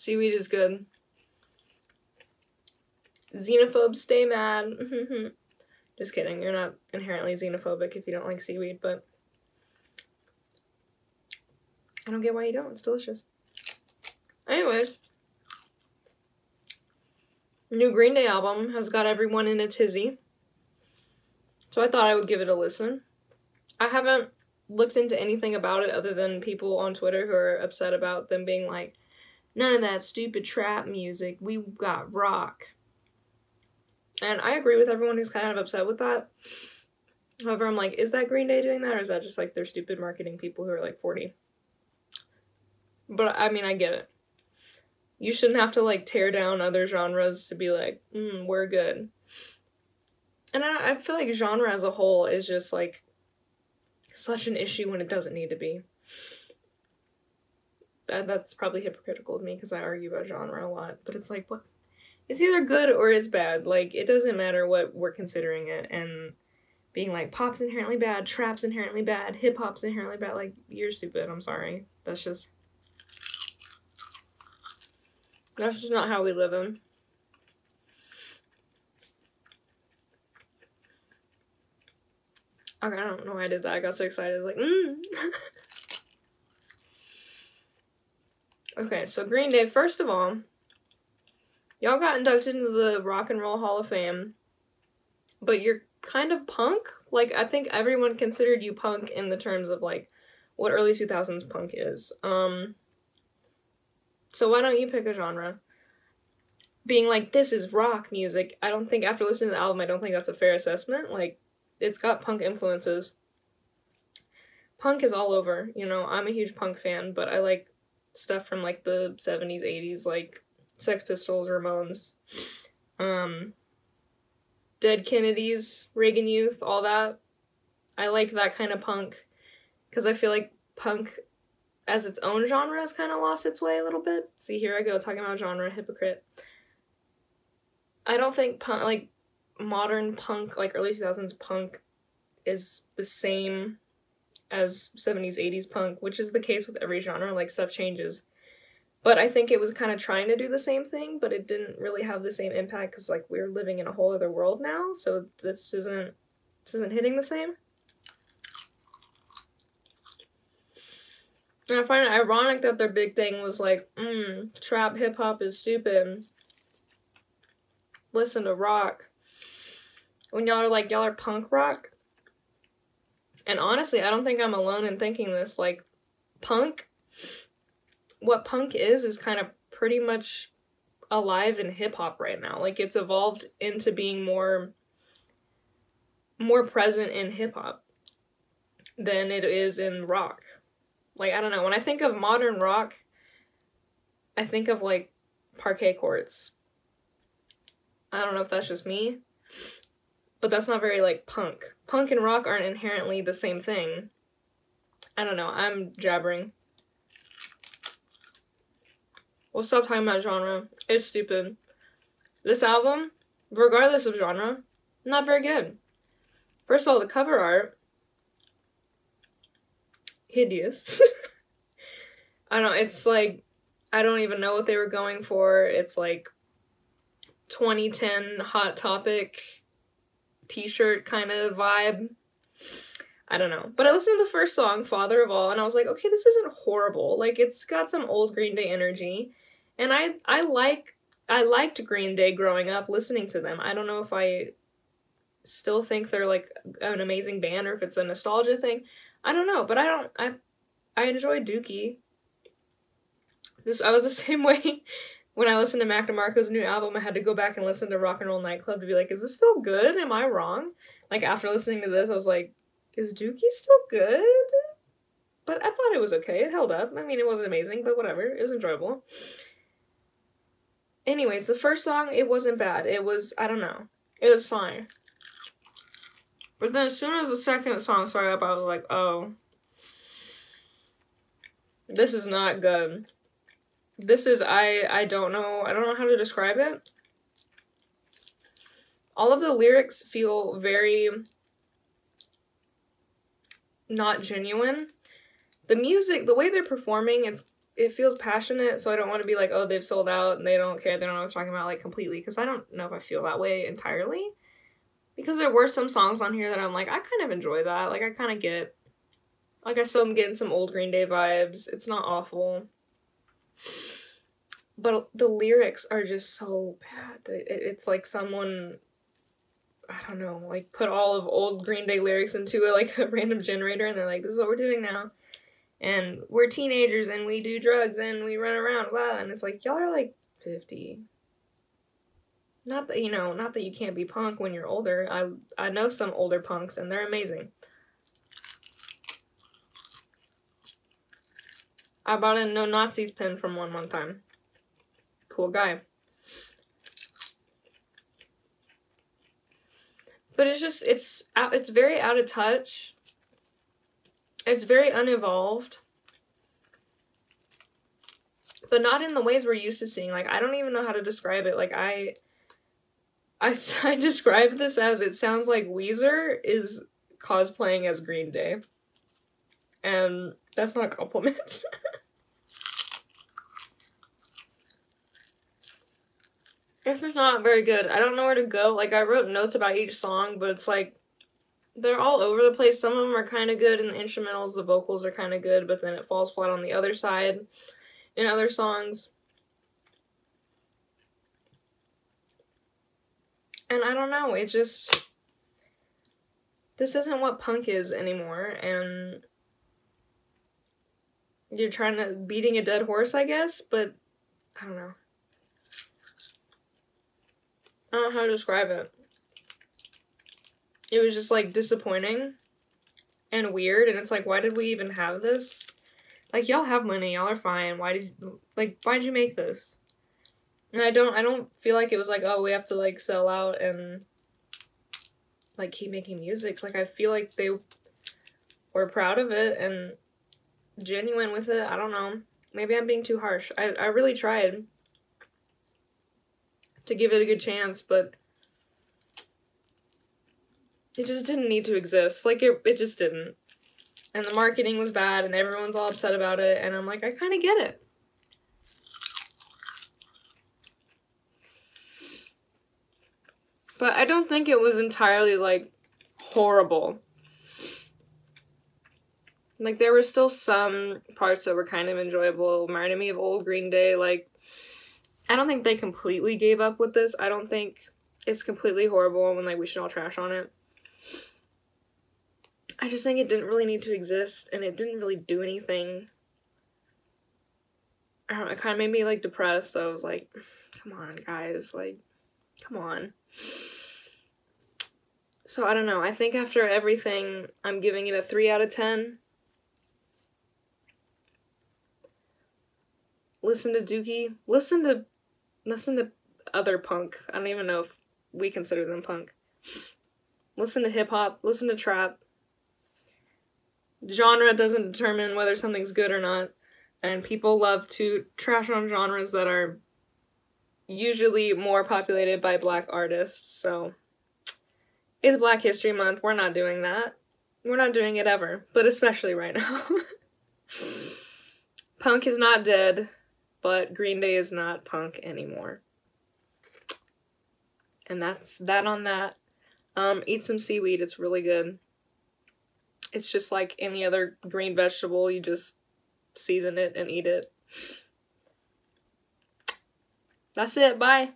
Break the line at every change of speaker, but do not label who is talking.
Seaweed is good. Xenophobes stay mad. Just kidding, you're not inherently xenophobic if you don't like seaweed, but I don't get why you don't, it's delicious. Anyways, new Green Day album has got everyone in a tizzy, so I thought I would give it a listen. I haven't looked into anything about it other than people on Twitter who are upset about them being like, none of that stupid trap music, we got rock. And I agree with everyone who's kind of upset with that. However, I'm like, is that Green Day doing that, or is that just like their stupid marketing people who are like 40? But I mean, I get it. You shouldn't have to like tear down other genres to be like, we're good. And I feel like genre as a whole is just like such an issue when it doesn't need to be. That's probably hypocritical of me because I argue about genre a lot, but it's like, what? It's either good or it's bad. Like, it doesn't matter what we're considering it, and being like, pop's inherently bad, trap's inherently bad, hip-hop's inherently bad, like, you're stupid, I'm sorry. That's just not how we live in. Okay, I don't know why I did that. I got so excited, like, Okay, so Green Day, first of all, y'all got inducted into the Rock and Roll Hall of Fame, but you're kind of punk? Like, I think everyone considered you punk in the terms of, like, what early 2000s punk is. So why don't you pick a genre? Being like, this is rock music, I don't think, after listening to the album, I don't think that's a fair assessment. Like, it's got punk influences. Punk is all over, you know, I'm a huge punk fan, but I like stuff from, like, the 70s, 80s, like, Sex Pistols, Ramones, Dead Kennedys, Reagan Youth, all that. I like that kind of punk, because I feel like punk as its own genre has kind of lost its way a little bit. See, here I go, talking about genre, hypocrite. I don't think punk, like, modern punk, like, early 2000s punk is the same as 70s, 80s punk, which is the case with every genre, like, stuff changes. But I think it was kind of trying to do the same thing, but it didn't really have the same impact, because, like, we're living in a whole other world now, so this isn't hitting the same. And I find it ironic that their big thing was like, trap hip-hop is stupid. Listen to rock. When y'all are like, y'all are punk rock. And honestly, I don't think I'm alone in thinking this. Like, punk, what punk is kind of pretty much alive in hip-hop right now. Like, it's evolved into being more present in hip-hop than it is in rock. Like, I don't know, when I think of modern rock, I think of, like, parquet courts. I don't know if that's just me, but that's not very, like, punk. Punk and rock aren't inherently the same thing. I don't know, I'm jabbering. We'll stop talking about genre. It's stupid. This album, regardless of genre, not very good. First of all, the cover art, hideous. I don't know, it's like, I don't even know what they were going for. It's like 2010 Hot Topic t-shirt kind of vibe. I don't know. But I listened to the first song, Father of All, and I was like, okay, this isn't horrible. Like, it's got some old Green Day energy. And I liked Green Day growing up, listening to them. I don't know if I still think they're, like, an amazing band or if it's a nostalgia thing. I don't know, but I enjoy Dookie. I was the same way when I listened to Mac DeMarco's new album. I had to go back and listen to Rock and Roll Nightclub to be like, is this still good? Am I wrong? Like, after listening to this, I was like, is Dookie still good? But I thought it was okay. It held up. I mean, it wasn't amazing, but whatever. It was enjoyable. Anyways, the first song, it wasn't bad. It was, I don't know. It was fine. But then as soon as the second song started up, I was like, oh, this is not good. This is, I don't know how to describe it. All of the lyrics feel very not genuine. The music, the way they're performing, it feels passionate, so I don't want to be like, oh, they've sold out and they don't care, they don't know what I'm talking about, like, completely, because I don't know if I feel that way entirely. Because there were some songs on here that I'm like, I kind of enjoy that, like, I kind of get, like, I still am getting some old Green Day vibes, it's not awful. But the lyrics are just so bad. It's like someone, I don't know, like put all of old Green Day lyrics into a random generator and they're like, this is what we're doing now. And we're teenagers and we do drugs and we run around, blah. And it's like, y'all are like 50. Not that, you know, not that you can't be punk when you're older. I know some older punks and they're amazing. I bought a No Nazis pin from one time. Cool guy. But it's just, it's very out of touch. It's very unevolved. But not in the ways we're used to seeing. Like, I don't even know how to describe it. Like, I described this as, it sounds like Weezer is cosplaying as Green Day. And that's not a compliment. It's just not very good. I don't know where to go. Like, I wrote notes about each song, but it's like, they're all over the place. Some of them are kind of good in the instrumentals, the vocals are kind of good, but then it falls flat on the other side in other songs. And I don't know, it just, this isn't what punk is anymore, and you're trying to, beating a dead horse, I guess, but I don't know. I don't know how to describe it. It was just, like, disappointing and weird, and it's like, why did we even have this? Like, y'all have money, y'all are fine, why'd you make this? And I don't feel like it was like, oh, we have to, like, sell out and, like, keep making music. Like, I feel like they were proud of it and genuine with it. I don't know. Maybe I'm being too harsh. I really tried to give it a good chance, but it just didn't need to exist. Like, it just didn't. And the marketing was bad, and everyone's all upset about it, and I'm like, I kind of get it. But I don't think it was entirely, like, horrible. Like, there were still some parts that were kind of enjoyable. It reminded me of old Green Day. Like, I don't think they completely gave up with this. I don't think it's completely horrible when, like, we should all trash on it. I just think it didn't really need to exist, and it didn't really do anything. I don't know, it kind of made me, like, depressed, so I was like, come on, guys, like, come on. So, I don't know, I think after everything, I'm giving it a 3 out of 10. Listen to Dookie. Listen to other punk. I don't even know if we consider them punk. Listen to hip-hop. Listen to trap. Genre doesn't determine whether something's good or not. And people love to trash on genres that are usually more populated by black artists. So, it's Black History Month. We're not doing that. We're not doing it ever. But especially right now. Punk is not dead. But Green Day is not punk anymore. And that's that on that. Eat some seaweed, it's really good. It's just like any other green vegetable, you just season it and eat it. That's it, bye!